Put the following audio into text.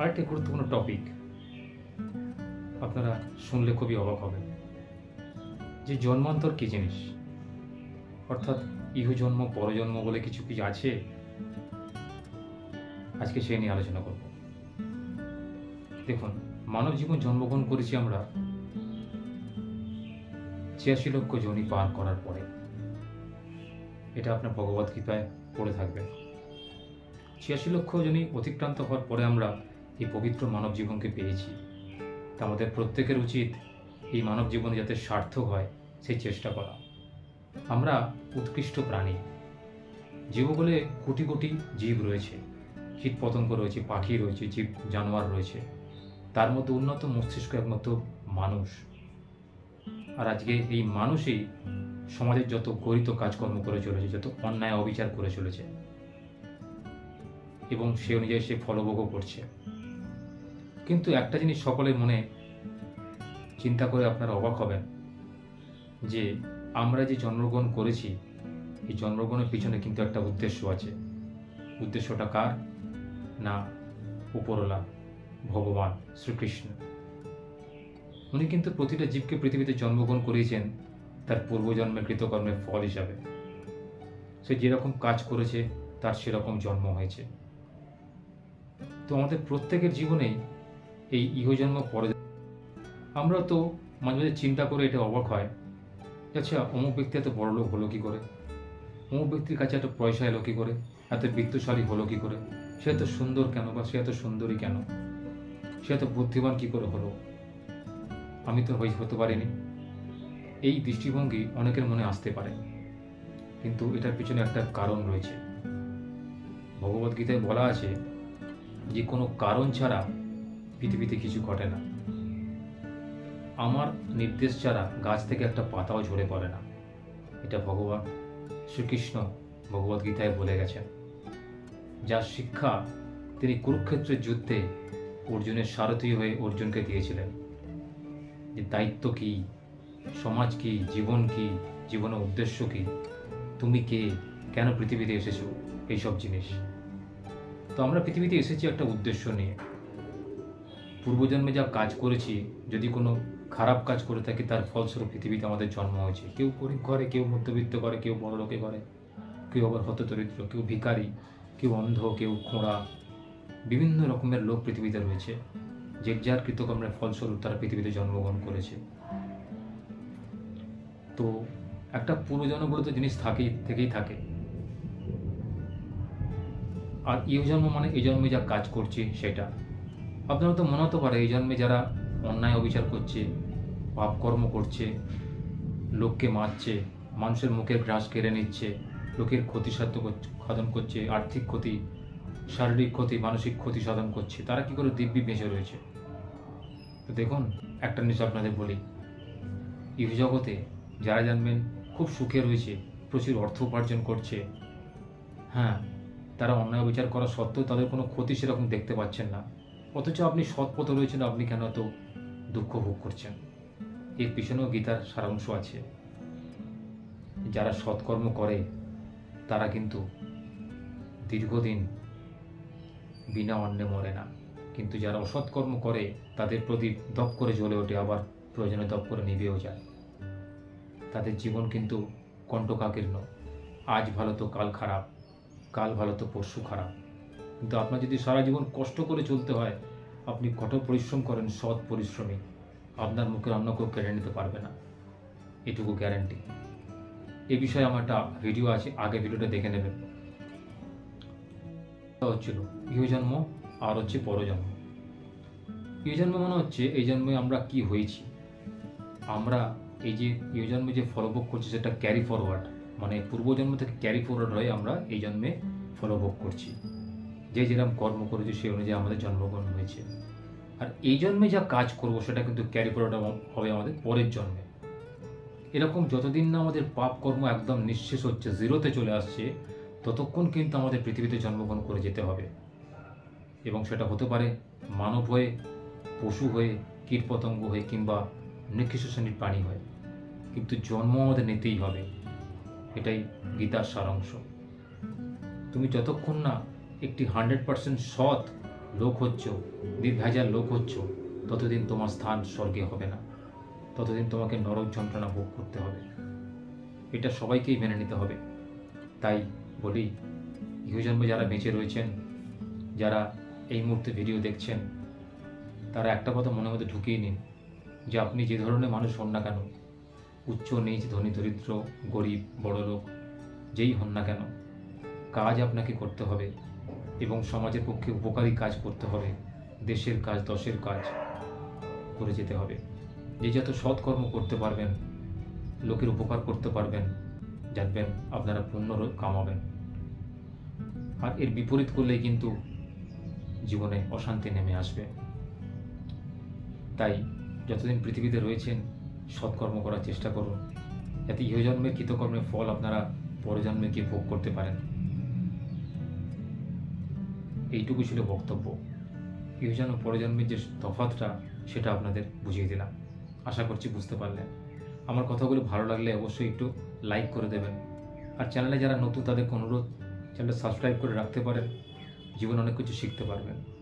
আরেকটি গুরুত্বপূর্ণ টপিক, আপনারা শুনলে খুবই অবাক হবেন যে জন্মান্তর কী জিনিস, অর্থাৎ ইহজন্ম পরজন্ম বলে কিছু কি আছে। আজকে সেই নিয়ে আলোচনা করব। দেখুন, মানব জীবন জন্মগ্রহণ করেছি আমরা ৮৬ লক্ষ যোনি পার করার পরে। এটা আপনার ভগবদ্গীতায় পড়ে থাকবে। ৮৬ লক্ষ যোনি অতিক্রান্ত হওয়ার পরে আমরা এই পবিত্র মানব জীবনকে পেয়েছি। তা আমাদের প্রত্যেকের উচিত এই মানব জীবন যাতে সার্থক হয় সেই চেষ্টা করা। আমরা উৎকৃষ্ট প্রাণী, জীবগুলো কোটি কোটি জীব রয়েছে, কীট পতঙ্গ রয়েছে, পাখি রয়েছে, জীব জানোয়ার রয়েছে, তার মধ্যে উন্নত মস্তিষ্ক একমাত্র মানুষ। আর আজকে এই মানুষই সমাজের যত গরিত কাজকর্ম করে চলেছে, যত অন্যায় অবিচার করে চলেছে, এবং সে অনুযায়ী সে ফলভোগও করছে। কিন্তু একটা জিনিস সকলের মনে চিন্তা করে আপনারা অবাক হবেন যে আমরা যে জন্মগ্রহণ করেছি, এই জন্মগ্রহণের পিছনে কিন্তু একটা উদ্দেশ্য আছে। উদ্দেশ্যটা কার? না, উপরওয়ালা ভগবান শ্রীকৃষ্ণ। উনি কিন্তু প্রতিটা জীবকে পৃথিবীতে জন্মগ্রহণ করিয়েছেন তার পূর্বজন্মের কৃতকর্মের ফল হিসাবে। সে যেরকম কাজ করেছে তার সেরকম জন্ম হয়েছে। তো আমাদের প্রত্যেকের জীবনেই এই ইহজন্ম পরজন্ম, আমরা তো মাঝে মাঝে চিন্তা করে এটা অবাক হয়, আচ্ছা অমুক ব্যক্তি এত বড় লোক হলো কী করে, অমুক ব্যক্তির কাছে এত পয়সা এলো কী করে, এত বিত্তশালী হলো কী করে, সে এত সুন্দর কেন, বা সে এত সুন্দরী কেন, সে এত বুদ্ধিমান কী করে হলো, আমি তো হতে পারিনি। এই দৃষ্টিভঙ্গি অনেকের মনে আসতে পারে, কিন্তু এটার পিছনে একটা কারণ রয়েছে। ভগবদ্গীতায় বলা আছে যে কোনো কারণ ছাড়া পৃথিবীতে কিছু ঘটে না। আমার নির্দেশ ছাড়া গাছ থেকে একটা পাতাও ঝরে পড়ে না। এটা ভগবান শ্রীকৃষ্ণ ভগবদ্গীতায় বলে গেছেন। যার শিক্ষা তিনি কুরুক্ষেত্রের যুদ্ধে অর্জুনের সারথি হয়ে অর্জুনকে দিয়েছিলেন। যে দায়িত্ব কি, সমাজ কি, জীবন কি, জীবনের উদ্দেশ্য কি, তুমি কে, কেন পৃথিবীতে এসেছো, এইসব জিনিস। তো আমরা পৃথিবীতে এসেছি একটা উদ্দেশ্য নিয়ে। পূর্বজন্মে যা কাজ করেছি, যদি কোনো খারাপ কাজ করে থাকি তার ফলস্বরূপ পৃথিবীতে আমাদের জন্ম হয়েছে। কেউ গরিব ঘরে, কেউ মধ্যবিত্ত ঘরে, কেউ বড় লোকে ঘরে, কেউ আবার হতদরিদ্র, কেউ ভিখারি, কেউ অন্ধ, কেউ খোঁড়া, বিভিন্ন রকমের লোক পৃথিবীতে রয়েছে। যে যার কৃতকর্মের ফলস্বরূপ তারা পৃথিবীতে জন্মগ্রহণ করেছে। তো একটা পূর্বজন্মগুলো তো জিনিস থেকেই থাকে। আর ইহজন্ম মানে এই জন্মে যা কাজ করছি সেটা। আপনারা তো মনে হতে পারে এই জন্মে যারা অন্যায় অবিচার করছে, পাপ কর্ম করছে, লোককে মারছে, মানুষের মুখের গ্রাস কেড়ে নিচ্ছে, লোকের ক্ষতি সাধন করছে, আর্থিক ক্ষতি, শারীরিক ক্ষতি, মানসিক ক্ষতি সাধন করছে, তারা কি করে দিব্যি বেঁচে রয়েছে। তো দেখুন, একটা জিনিস আপনাদের বলি, ইহজগতে যারা জানবেন খুব সুখে রয়েছে, প্রচুর অর্থ উপার্জন করছে, হ্যাঁ, তারা অন্যায় বিচার করা সত্ত্বেও তাদের কোনো ক্ষতি সেরকম দেখতে পাচ্ছেন না। অথচ আপনি সৎ পথে রয়েছেন, আপনি কেন এত দুঃখ ভোগ করছেন? এর পিছনেও গীতার সারাংশ আছে। যারা সৎকর্ম করে তারা কিন্তু দীর্ঘদিন বিনা অন্নে মরে না, কিন্তু যারা অসৎকর্ম করে তাদের প্রদীপ দপ করে জ্বলে ওঠে, আবার প্রয়োজনে দপ করে নিভেও যায়। তাদের জীবন কিন্তু কণ্টকাকীর্ণ। আজ ভালো তো কাল খারাপ, কাল ভালো তো পরশু খারাপ। কিন্তু আপনার যদি সারা জীবন কষ্ট করে চলতে হয়, আপনি কঠোর পরিশ্রম করেন, সৎ পরিশ্রমী, আপনার মুখের অন্ন কেউ কেড়ে নিতে পারবে না, এটুকু গ্যারান্টি। এ বিষয়ে আমার একটা ভিডিও আছে, আগে ভিডিওটা দেখে নেবেন। হচ্ছিল ইহজন্ম আর হচ্ছে পরজন্ম। ইহজন্ম মানে হচ্ছে এই জন্মে আমরা কি হয়েছি। আমরা এই যে ইহজন্মে যে ফলভোগ করছি সেটা ক্যারি ফরওয়ার্ড, মানে পূর্বজন্ম থেকে ক্যারি ফরওয়ার্ড হয়ে আমরা এই জন্মে ফলভোগ করছি। যে যেরকম কর্ম করেছি সেই অনুযায়ী আমাদের জন্মগ্রহণ হয়েছে। আর এই জন্মে যা কাজ করব সেটা কিন্তু ক্যারি ফরওয়ার্ড হবে আমাদের পরের জন্মে। এরকম যতদিন না আমাদের পাপ কর্ম একদম নিঃশেষ হচ্ছে, জিরোতে চলে আসছে, ততক্ষণ কিন্তু আমাদের পৃথিবীতে জন্মগ্রহণ করে যেতে হবে। এবং সেটা হতে পারে মানব হয়ে, পশু হয়ে, কীটপতঙ্গ হয়ে, কিংবা নিকৃষ্ট শ্রেণীর প্রাণী হয়ে, কিন্তু জন্ম আমাদের নিতেই হবে। এটাই গীতার সারাংশ। তুমি যতক্ষণ না একটি 100% সৎ লোক হচ্ছ, নির্ভেজাল লোক হচ্ছ, ততদিন তোমার স্থান স্বর্গে হবে না, ততদিন তোমাকে নরক যন্ত্রণা ভোগ করতে হবে। এটা সবাইকেই মেনে নিতে হবে। তাই বলি, ইহজন্মে যারা বেঁচে রয়েছেন, যারা এই মুহূর্তে ভিডিও দেখছেন, তারা একটা কথা মনের মধ্যে ঢুকিয়ে নিন যে আপনি যে ধরনের মানুষ হন না কেন, উচ্চ নিচ, ধনী দরিদ্র, গরিব বড়লোক, যেই হন না কেন, কাজ আপনাকে করতে হবে এবং সমাজের পক্ষে উপকারী কাজ করতে হবে, দেশের কাজ, দশের কাজ করে যেতে হবে। যে যত সৎকর্ম করতে পারবেন, লোকের উপকার করতে পারবেন, জানবেন আপনারা পুণ্য কামাবেন। আর এর বিপরীত করলেই কিন্তু জীবনে অশান্তি নেমে আসবে। তাই যতদিন পৃথিবীতে রয়েছেন সৎকর্ম করার চেষ্টা করুন, যাতে ইহজন্মের কৃতকর্মের ফল আপনারা পরজন্মে গিয়ে ভোগ করতে পারেন। এইটুকু ছিল বক্তব্য। ইহজন্ম পরজন্মের যে তফাৎটা সেটা আপনাদের বুঝিয়ে দিলাম। আশা করছি বুঝতে পারলেন। আমার কথাগুলো ভালো লাগলে অবশ্যই একটু লাইক করে দেবেন। আর চ্যানেলে যারা নতুন তাদেরকে অনুরোধ, চ্যানেলটা সাবস্ক্রাইব করে রাখতে পারেন। জীবনে অনেক কিছু শিখতে পারবেন।